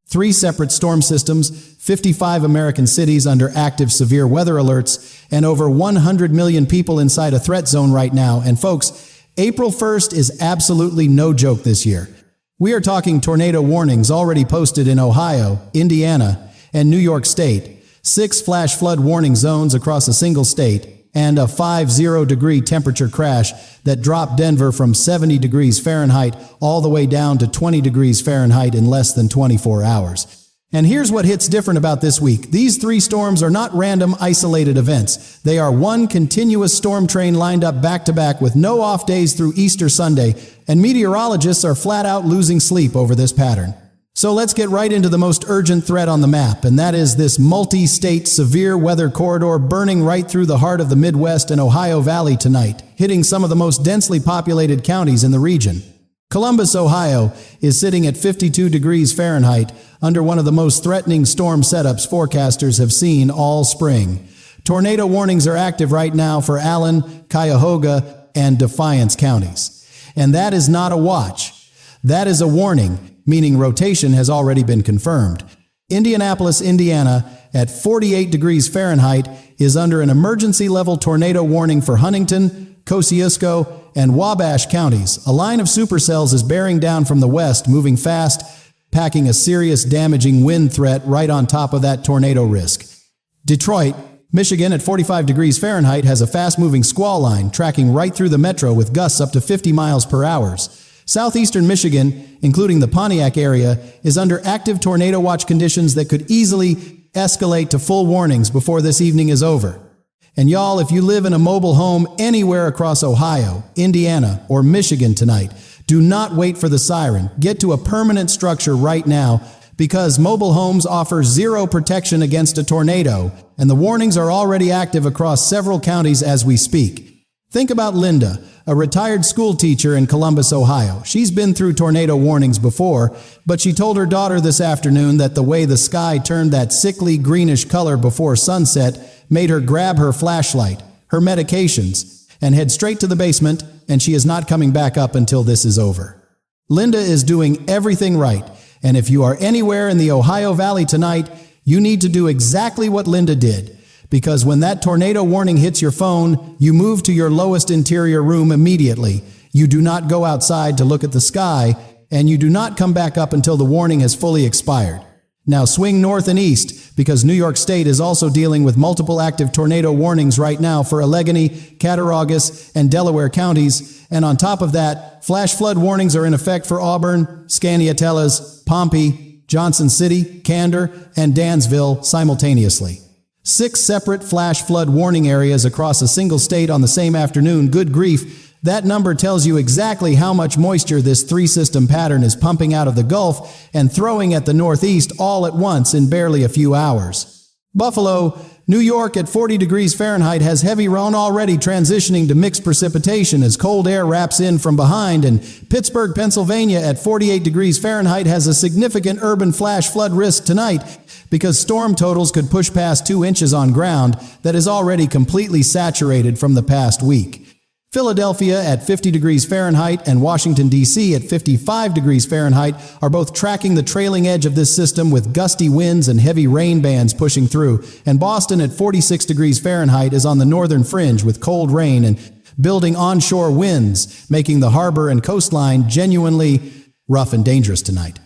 3 separate storm systems, 55 American cities under active severe weather alerts, and over 100 million people inside a threat zone right now. And folks, April 1st is absolutely no joke this year. We are talking tornado warnings already posted in Ohio, Indiana, and New York State, 6 flash flood warning zones across a single state, and a 50-degree temperature crash that dropped Denver from 70 degrees Fahrenheit all the way down to 20 degrees Fahrenheit in less than 24 hours. And here's what hits different about this week. These 3 storms are not random, isolated events. They are one continuous storm train lined up back-to-back with no off days through Easter Sunday, and meteorologists are flat out losing sleep over this pattern. So let's get right into the most urgent threat on the map, and that is this multi-state severe weather corridor burning right through the heart of the Midwest and Ohio Valley tonight, hitting some of the most densely populated counties in the region. Columbus, Ohio, is sitting at 52 degrees Fahrenheit under one of the most threatening storm setups forecasters have seen all spring. Tornado warnings are active right now for Allen, Cuyahoga, and Defiance counties. And that is not a watch. That is a warning, meaning rotation has already been confirmed. Indianapolis, Indiana, at 48 degrees Fahrenheit, is under an emergency-level tornado warning for Huntington, Kosciuszko, and Wabash counties. A line of supercells is bearing down from the west, moving fast, packing a serious damaging wind threat right on top of that tornado risk. Detroit, Michigan, at 45 degrees Fahrenheit, has a fast-moving squall line tracking right through the metro with gusts up to 50 miles per hour. Southeastern Michigan, including the Pontiac area, is under active tornado watch conditions that could easily escalate to full warnings before this evening is over. And y'all, if you live in a mobile home anywhere across Ohio, Indiana, or Michigan tonight, do not wait for the siren. Get to a permanent structure right now, because mobile homes offer zero protection against a tornado, and the warnings are already active across several counties as we speak. Think about Linda, a retired school teacher in Columbus, Ohio. She's been through tornado warnings before, but she told her daughter this afternoon that the way the sky turned that sickly greenish color before sunset made her grab her flashlight, her medications, and head straight to the basement, and she is not coming back up until this is over. Linda is doing everything right, and if you are anywhere in the Ohio Valley tonight, you need to do exactly what Linda did. Because when that tornado warning hits your phone, you move to your lowest interior room immediately. You do not go outside to look at the sky, and you do not come back up until the warning has fully expired. Now swing north and east, because New York State is also dealing with multiple active tornado warnings right now for Allegheny, Cattaraugus, and Delaware counties, and on top of that, flash flood warnings are in effect for Auburn, Skaneateles, Pompey, Johnson City, Candor, and Dansville simultaneously. 6 separate flash flood warning areas across a single state on the same afternoon. Good grief, that number tells you exactly how much moisture this 3-system pattern is pumping out of the Gulf and throwing at the Northeast all at once in barely a few hours. Buffalo, New York at 40 degrees Fahrenheit has heavy rain already transitioning to mixed precipitation as cold air wraps in from behind, and Pittsburgh, Pennsylvania at 48 degrees Fahrenheit has a significant urban flash flood risk tonight because storm totals could push past 2 inches on ground that is already completely saturated from the past week. Philadelphia at 50 degrees Fahrenheit and Washington, D.C. at 55 degrees Fahrenheit are both tracking the trailing edge of this system with gusty winds and heavy rain bands pushing through, and Boston at 46 degrees Fahrenheit is on the northern fringe with cold rain and building onshore winds, making the harbor and coastline genuinely rough and dangerous tonight.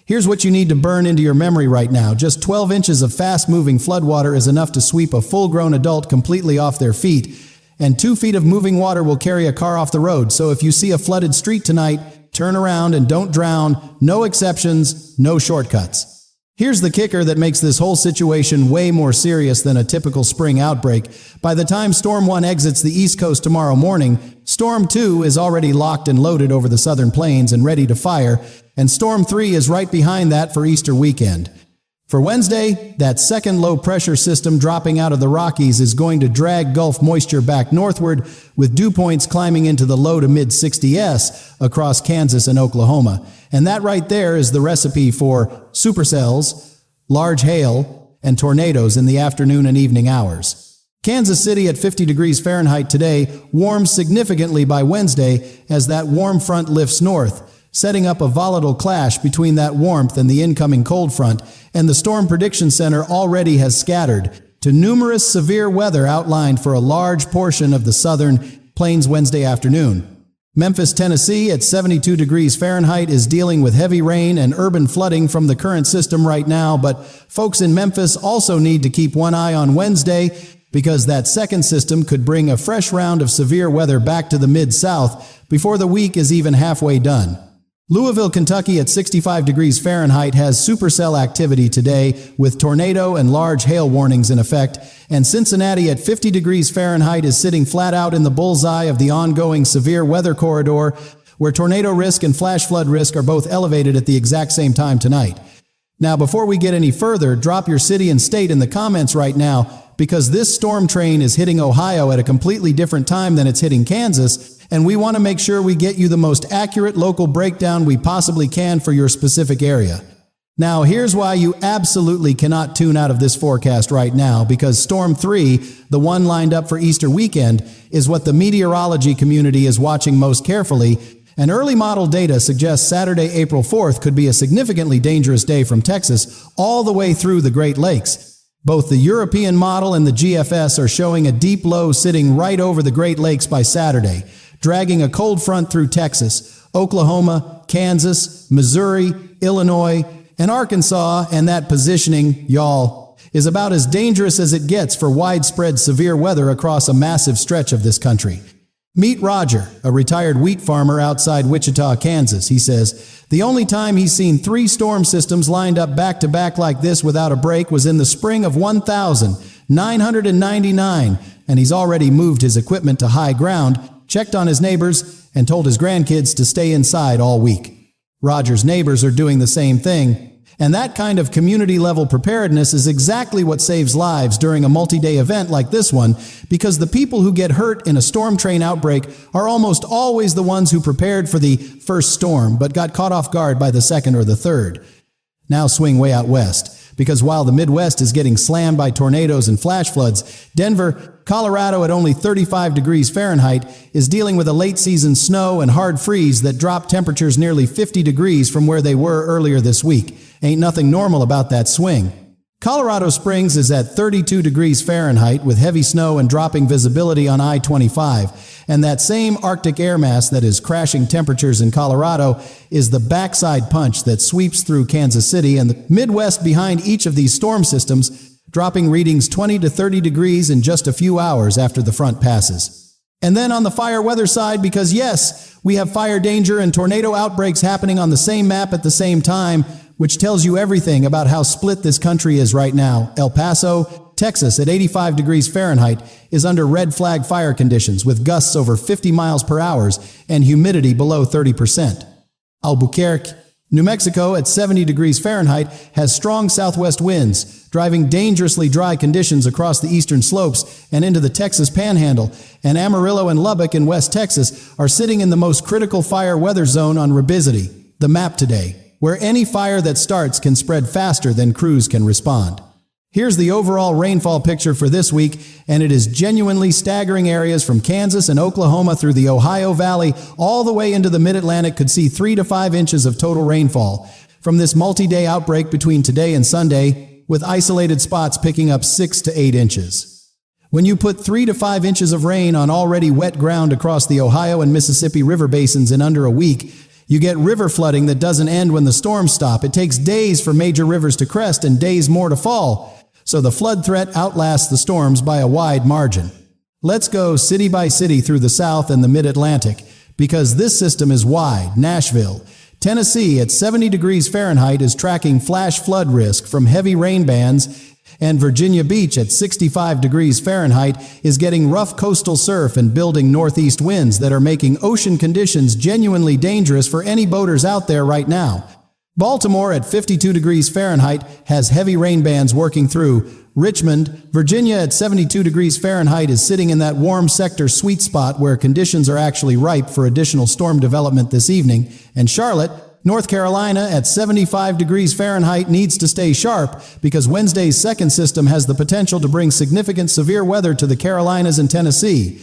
Here's what you need to burn into your memory right now. Just 12 inches of fast-moving floodwater is enough to sweep a full-grown adult completely off their feet, and 2 feet of moving water will carry a car off the road. So if you see a flooded street tonight, turn around and don't drown. No exceptions, no shortcuts. Here's the kicker that makes this whole situation way more serious than a typical spring outbreak. By the time Storm 1 exits the East Coast tomorrow morning, Storm 2 is already locked and loaded over the southern plains and ready to fire, and Storm 3 is right behind that for Easter weekend. For Wednesday, that second low-pressure system dropping out of the Rockies is going to drag Gulf moisture back northward, with dew points climbing into the low to mid-60s across Kansas and Oklahoma. And that right there is the recipe for supercells, large hail, and tornadoes in the afternoon and evening hours. Kansas City at 50 degrees Fahrenheit today warms significantly by Wednesday as that warm front lifts north, setting up a volatile clash between that warmth and the incoming cold front, and the Storm Prediction Center already has scattered to numerous severe weather outlined for a large portion of the southern plains Wednesday afternoon. Memphis, Tennessee at 72 degrees Fahrenheit is dealing with heavy rain and urban flooding from the current system right now, but folks in Memphis also need to keep one eye on Wednesday because that second system could bring a fresh round of severe weather back to the Mid-South before the week is even halfway done. Louisville, Kentucky at 65 degrees Fahrenheit has supercell activity today with tornado and large hail warnings in effect, and Cincinnati at 50 degrees Fahrenheit is sitting flat out in the bullseye of the ongoing severe weather corridor where tornado risk and flash flood risk are both elevated at the exact same time tonight. Now, before we get any further, drop your city and state in the comments right now because this storm train is hitting Ohio at a completely different time than it's hitting Kansas, and we want to make sure we get you the most accurate local breakdown we possibly can for your specific area. Now, here's why you absolutely cannot tune out of this forecast right now, because Storm 3, the one lined up for Easter weekend, is what the meteorology community is watching most carefully, and early model data suggests Saturday, April 4th could be a significantly dangerous day from Texas all the way through the Great Lakes. Both the European model and the GFS are showing a deep low sitting right over the Great Lakes by Saturday, dragging a cold front through Texas, Oklahoma, Kansas, Missouri, Illinois, and Arkansas, and that positioning, y'all, is about as dangerous as it gets for widespread severe weather across a massive stretch of this country. Meet Roger, a retired wheat farmer outside Wichita, Kansas. He says, the only time he's seen 3 storm systems lined up back-to-back like this without a break was in the spring of 1999, and he's already moved his equipment to high ground, checked on his neighbors, and told his grandkids to stay inside all week. Roger's neighbors are doing the same thing, and that kind of community-level preparedness is exactly what saves lives during a multi-day event like this one, because the people who get hurt in a storm train outbreak are almost always the ones who prepared for the first storm but got caught off guard by the second or the third. Now swing way out west, because while the Midwest is getting slammed by tornadoes and flash floods, Denver, Colorado at only 35 degrees Fahrenheit is dealing with a late-season snow and hard freeze that dropped temperatures nearly 50 degrees from where they were earlier this week. Ain't nothing normal about that swing. Colorado Springs is at 32 degrees Fahrenheit with heavy snow and dropping visibility on I-25, and that same Arctic air mass that is crashing temperatures in Colorado is the backside punch that sweeps through Kansas City and the Midwest behind each of these storm systems, dropping readings 20 to 30 degrees in just a few hours after the front passes. And then on the fire weather side, because yes, we have fire danger and tornado outbreaks happening on the same map at the same time, which tells you everything about how split this country is right now. El Paso, Texas at 85 degrees Fahrenheit is under red flag fire conditions with gusts over 50 miles per hour and humidity below 30%. Albuquerque, New Mexico at 70 degrees Fahrenheit has strong southwest winds, driving dangerously dry conditions across the eastern slopes and into the Texas Panhandle, and Amarillo and Lubbock in West Texas are sitting in the most critical fire weather zone on Ribisity, the map today, where any fire that starts can spread faster than crews can respond. Here's the overall rainfall picture for this week, and it is genuinely staggering. Areas from Kansas and Oklahoma through the Ohio Valley all the way into the Mid-Atlantic could see 3 to 5 inches of total rainfall from this multi-day outbreak between today and Sunday, with isolated spots picking up 6 to 8 inches. When you put 3 to 5 inches of rain on already wet ground across the Ohio and Mississippi river basins in under a week, you get river flooding that doesn't end when the storms stop. It takes days for major rivers to crest and days more to fall. So the flood threat outlasts the storms by a wide margin. Let's go city by city through the South and the Mid-Atlantic, because this system is wide. Nashville, Tennessee at 70 degrees Fahrenheit is tracking flash flood risk from heavy rain bands, and Virginia Beach at 65 degrees Fahrenheit is getting rough coastal surf and building northeast winds that are making ocean conditions genuinely dangerous for any boaters out there right now. Baltimore at 52 degrees Fahrenheit has heavy rain bands working through. Richmond, Virginia at 72 degrees Fahrenheit is sitting in that warm sector sweet spot where conditions are actually ripe for additional storm development this evening. And Charlotte, North Carolina at 75 degrees Fahrenheit needs to stay sharp because Wednesday's second system has the potential to bring significant severe weather to the Carolinas and Tennessee.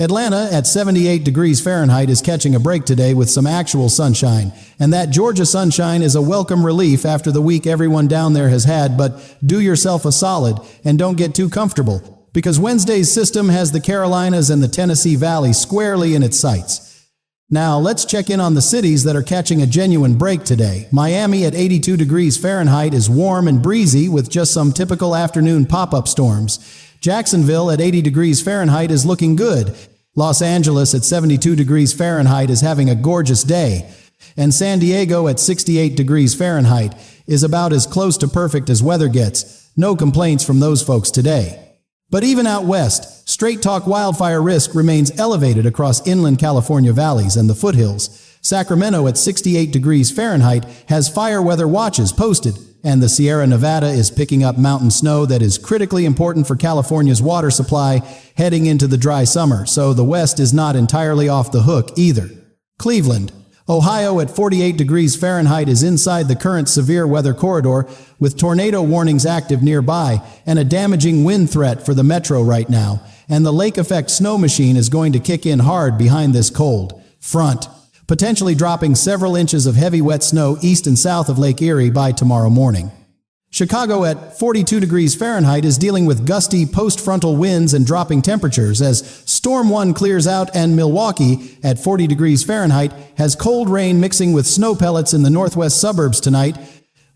Atlanta at 78 degrees Fahrenheit is catching a break today with some actual sunshine, and that Georgia sunshine is a welcome relief after the week everyone down there has had, but do yourself a solid and don't get too comfortable, because Wednesday's system has the Carolinas and the Tennessee Valley squarely in its sights. Now let's check in on the cities that are catching a genuine break today. Miami at 82 degrees Fahrenheit is warm and breezy with just some typical afternoon pop-up storms. Jacksonville at 80 degrees Fahrenheit is looking good. Los Angeles at 72 degrees Fahrenheit is having a gorgeous day. And San Diego at 68 degrees Fahrenheit is about as close to perfect as weather gets. No complaints from those folks today. But even out west, straight talk wildfire risk remains elevated across inland California valleys and the foothills. Sacramento at 68 degrees Fahrenheit has fire weather watches posted, and the Sierra Nevada is picking up mountain snow that is critically important for California's water supply heading into the dry summer, so the West is not entirely off the hook either. Cleveland, Ohio at 48 degrees Fahrenheit is inside the current severe weather corridor, with tornado warnings active nearby and a damaging wind threat for the metro right now, and the lake effect snow machine is going to kick in hard behind this cold front, potentially dropping several inches of heavy wet snow east and south of Lake Erie by tomorrow morning. Chicago at 42 degrees Fahrenheit is dealing with gusty post-frontal winds and dropping temperatures as Storm 1 clears out, and Milwaukee at 40 degrees Fahrenheit has cold rain mixing with snow pellets in the northwest suburbs tonight,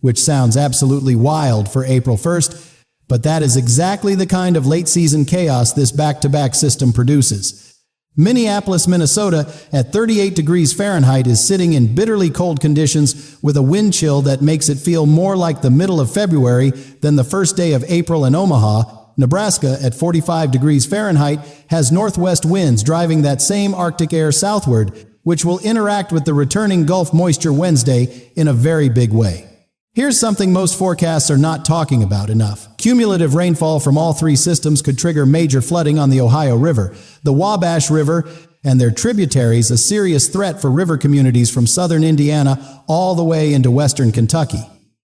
which sounds absolutely wild for April 1st, but that is exactly the kind of late-season chaos this back-to-back system produces. Minneapolis, Minnesota at 38 degrees Fahrenheit is sitting in bitterly cold conditions with a wind chill that makes it feel more like the middle of February than the first day of April in Omaha. Nebraska at 45 degrees Fahrenheit has northwest winds driving that same Arctic air southward, which will interact with the returning Gulf moisture Wednesday in a very big way. Here's something most forecasts are not talking about enough. Cumulative rainfall from all three systems could trigger major flooding on the Ohio River, the Wabash River, and their tributaries, a serious threat for river communities from southern Indiana all the way into western Kentucky.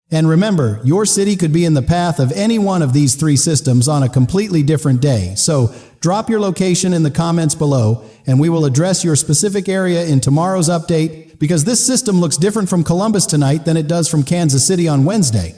And remember, your city could be in the path of any one of these three systems on a completely different day. So drop your location in the comments below, and we will address your specific area in tomorrow's update, because this system looks different from Columbus tonight than it does from Kansas City on Wednesday.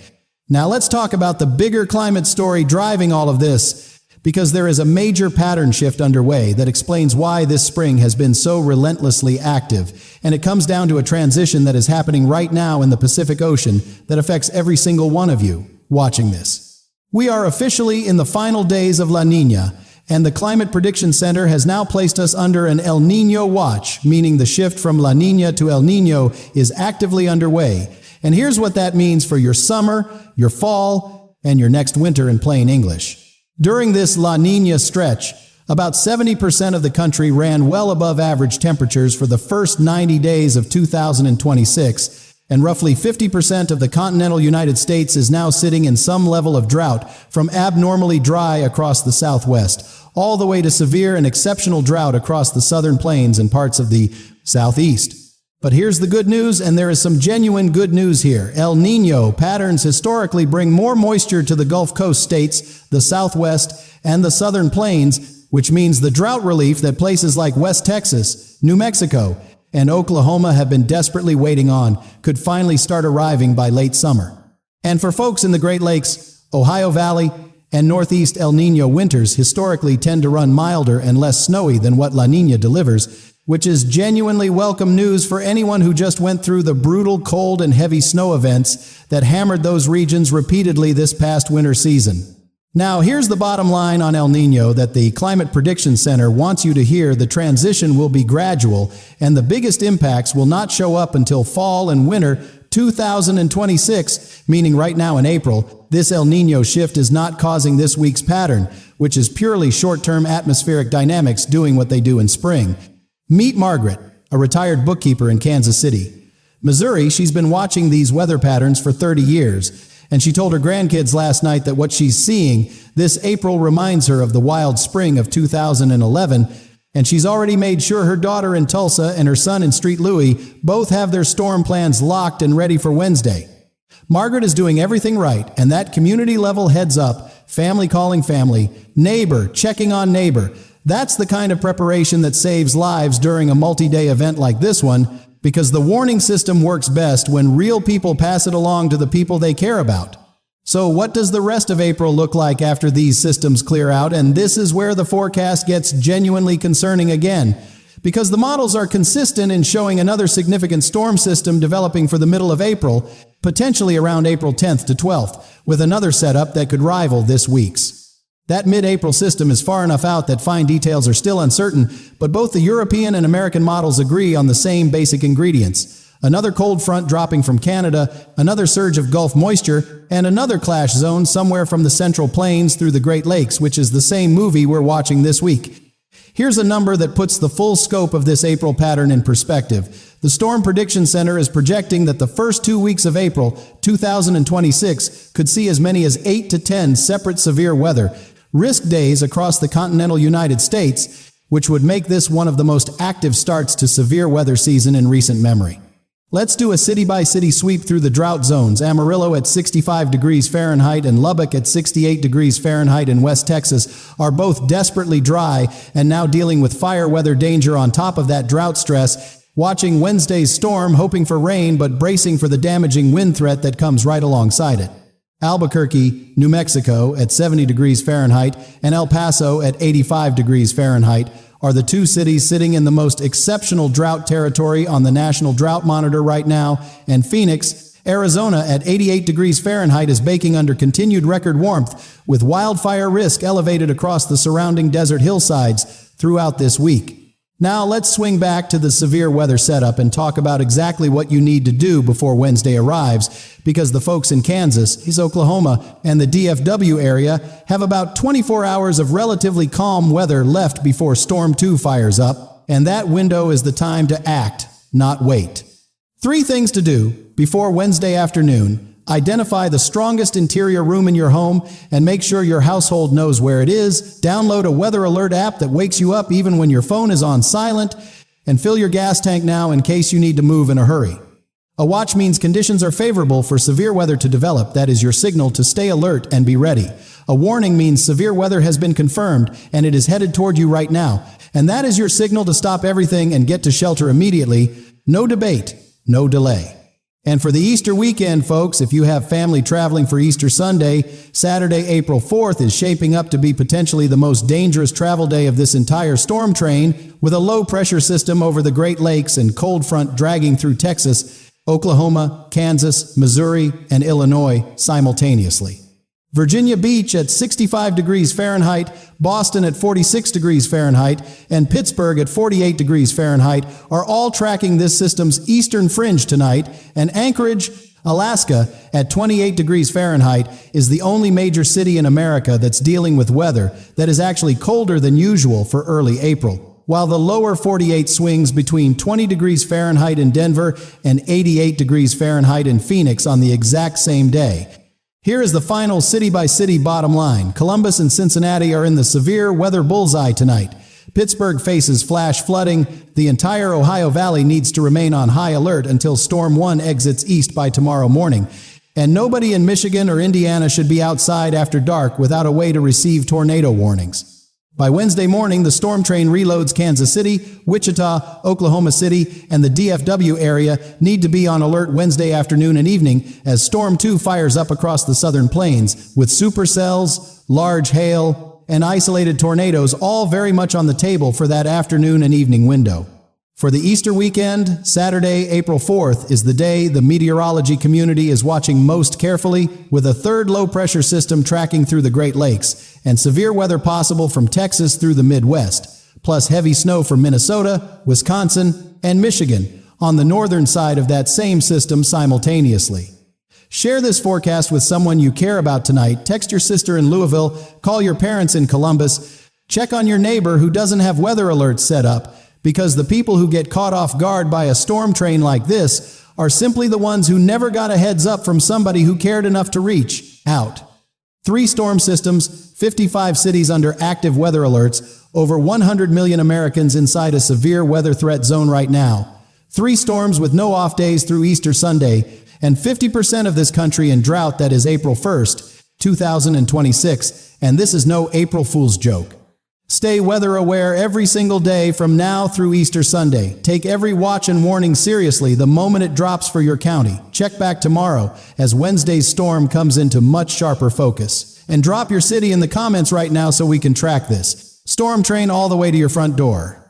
Now let's talk about the bigger climate story driving all of this, because there is a major pattern shift underway that explains why this spring has been so relentlessly active, and it comes down to a transition that is happening right now in the Pacific Ocean that affects every single one of you watching this. We are officially in the final days of La Niña, and the Climate Prediction Center has now placed us under an El Niño watch, meaning the shift from La Niña to El Niño is actively underway. And here's what that means for your summer, your fall, and your next winter in plain English. During this La Niña stretch, about 70% of the country ran well above average temperatures for the first 90 days of 2026, and roughly 50% of the continental United States is now sitting in some level of drought, from abnormally dry across the southwest, all the way to severe and exceptional drought across the southern plains and parts of the southeast. But here's the good news, and there is some genuine good news here. El Niño patterns historically bring more moisture to the Gulf Coast states, the Southwest, and the Southern Plains, which means the drought relief that places like West Texas, New Mexico, and Oklahoma have been desperately waiting on could finally start arriving by late summer. And for folks in the Great Lakes, Ohio Valley, and Northeast, El Niño winters historically tend to run milder and less snowy than what La Niña delivers, which is genuinely welcome news for anyone who just went through the brutal cold and heavy snow events that hammered those regions repeatedly this past winter season. Now, here's the bottom line on El Niño that the Climate Prediction Center wants you to hear: the transition will be gradual, and the biggest impacts will not show up until fall and winter 2026, meaning right now in April. This El Niño shift is not causing this week's pattern, which is purely short-term atmospheric dynamics doing what they do in spring. Meet Margaret, a retired bookkeeper in Kansas City, Missouri. She's been watching these weather patterns for 30 years, and she told her grandkids last night that what she's seeing this April reminds her of the wild spring of 2011, and she's already made sure her daughter in Tulsa and her son in Street Louis both have their storm plans locked and ready for Wednesday. Margaret is doing everything right, and that community-level heads-up, family calling family, neighbor checking on neighbor, That's the kind of preparation that saves lives during a multi-day event like this one, because the warning system works best when real people pass it along to the people they care about. So what does the rest of April look like after these systems clear out? And this is where the forecast gets genuinely concerning again, because the models are consistent in showing another significant storm system developing for the middle of April, potentially around April 10th to 12th, with another setup that could rival this week's. That mid-April system is far enough out that fine details are still uncertain, but both the European and American models agree on the same basic ingredients. Another cold front dropping from Canada, another surge of Gulf moisture, and another clash zone somewhere from the Central Plains through the Great Lakes, which is the same movie we're watching this week. Here's a number that puts the full scope of this April pattern in perspective. The Storm Prediction Center is projecting that the first 2 weeks of April 2026 could see as many as 8 to 10 separate severe weather risk days across the continental United States, which would make this one of the most active starts to severe weather season in recent memory. Let's do a city-by-city sweep through the drought zones. Amarillo at 65 degrees Fahrenheit and Lubbock at 68 degrees Fahrenheit in West Texas are both desperately dry and now dealing with fire weather danger on top of that drought stress, watching Wednesday's storm, hoping for rain but bracing for the damaging wind threat that comes right alongside it. Albuquerque, New Mexico at 70 degrees Fahrenheit and El Paso at 85 degrees Fahrenheit are the two cities sitting in the most exceptional drought territory on the National Drought Monitor right now, and Phoenix, Arizona at 88 degrees Fahrenheit is baking under continued record warmth, with wildfire risk elevated across the surrounding desert hillsides throughout this week. Now let's swing back to the severe weather setup and talk about exactly what you need to do before Wednesday arrives, because the folks in Kansas, Oklahoma, and the DFW area have about 24 hours of relatively calm weather left before Storm 2 fires up, and that window is the time to act, not wait. 3 things to do before Wednesday afternoon. Identify the strongest interior room in your home and make sure your household knows where it is. Download a weather alert app that wakes you up even when your phone is on silent. And fill your gas tank now in case you need to move in a hurry. A watch means conditions are favorable for severe weather to develop. That is your signal to stay alert and be ready. A warning means severe weather has been confirmed and it is headed toward you right now. And that is your signal to stop everything and get to shelter immediately. No debate, no delay. And for the Easter weekend, folks, if you have family traveling for Easter Sunday, Saturday, April 4th is shaping up to be potentially the most dangerous travel day of this entire storm train, with a low-pressure system over the Great Lakes and cold front dragging through Texas, Oklahoma, Kansas, Missouri, and Illinois simultaneously. Virginia Beach at 65 degrees Fahrenheit, Boston at 46 degrees Fahrenheit, and Pittsburgh at 48 degrees Fahrenheit are all tracking this system's eastern fringe tonight, and Anchorage, Alaska at 28 degrees Fahrenheit is the only major city in America that's dealing with weather that is actually colder than usual for early April, while the lower 48 swings between 20 degrees Fahrenheit in Denver and 88 degrees Fahrenheit in Phoenix on the exact same day. Here is the final city-by-city bottom line. Columbus and Cincinnati are in the severe weather bullseye tonight. Pittsburgh faces flash flooding. The entire Ohio Valley needs to remain on high alert until Storm 1 exits east by tomorrow morning. And nobody in Michigan or Indiana should be outside after dark without a way to receive tornado warnings. By Wednesday morning, the storm train reloads. Kansas City, Wichita, Oklahoma City, and the DFW area need to be on alert Wednesday afternoon and evening as Storm 2 fires up across the southern plains, with supercells, large hail, and isolated tornadoes all very much on the table for that afternoon and evening window. For the Easter weekend, Saturday, April 4th, is the day the meteorology community is watching most carefully, with a third low-pressure system tracking through the Great Lakes, and severe weather possible from Texas through the Midwest, plus heavy snow from Minnesota, Wisconsin, and Michigan on the northern side of that same system simultaneously. Share this forecast with someone you care about tonight. Text your sister in Louisville, call your parents in Columbus, check on your neighbor who doesn't have weather alerts set up, because the people who get caught off guard by a storm train like this are simply the ones who never got a heads up from somebody who cared enough to reach out. 3 storm systems, 55 cities under active weather alerts, over 100 million Americans inside a severe weather threat zone right now. 3 storms with no off days through Easter Sunday, and 50% of this country in drought. That is April 1st, 2026, and this is no April Fool's joke. Stay weather aware every single day from now through Easter Sunday. Take every watch and warning seriously the moment it drops for your county. Check back tomorrow as Wednesday's storm comes into much sharper focus. And drop your city in the comments right now so we can track this storm train all the way to your front door.